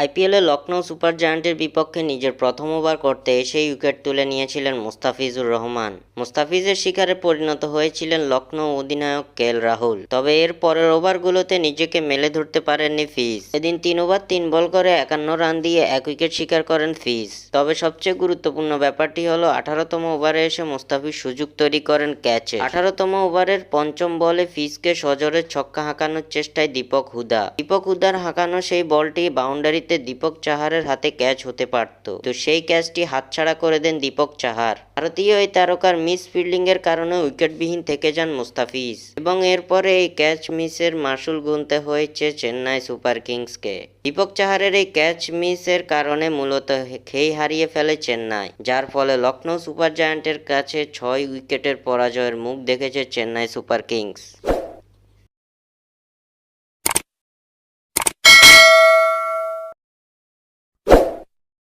আইপিএলে লখনৌ সুপার জায়ান্টের বিপক্ষে নিজের প্রথম ওভার করতে এসেই উইকেট তুলে নিয়েছিলেন মুস্তাফিজুর রহমান। মুস্তাফিজের শিকারে পরিণত হয়েছিলেন লখনৌ অধিনায়ক কেএল রাহুল। তবে এর পরের ওভারগুলোতে নিজেকে মেলে ধরতে পারেননি ফিজ। এদিন 3 ওভার 3 বল করে 51 রান দিয়ে 1 উইকেট শিকার করেন ফিজ। তবে সবচেয়ে গুরুত্বপূর্ণ ব্যাপারটি হলো 18তম ওভারে এসে মুস্তাফিজ সুযোগ তৈরি করেন ক্যাচে। 18তম ওভারের পঞ্চম বলে ফিজকে সজোরে ছক্কা হাঁকানোর চেষ্টায় দীপক হুদার হাঁকানো সেই বলটি বাউন্ডারিতে দীপক চাহারের হাতে ক্যাচ হতে পারত, তো সেই ক্যাচটি হাতছাড়া করে দেন দীপক চাহার। ভারতীয় এই তারকার মিস ফিল্ডিং এর কারণে উইকেটবিহীন থেকে যান মুস্তাফিজ এবং এরপরে এই ক্যাচ মিসের মাসুল গুনতে হয়েছে চেন্নাই সুপার কিংসকে। দীপক চাহারের এই ক্যাচ মিসের কারণে মূলত খেই হারিয়ে ফেলে চেন্নাই, যার ফলে লখনৌ সুপার জায়ান্টের কাছে 6 উইকেটের পরাজয়ের মুখ দেখেছে চেন্নাই সুপার কিংস।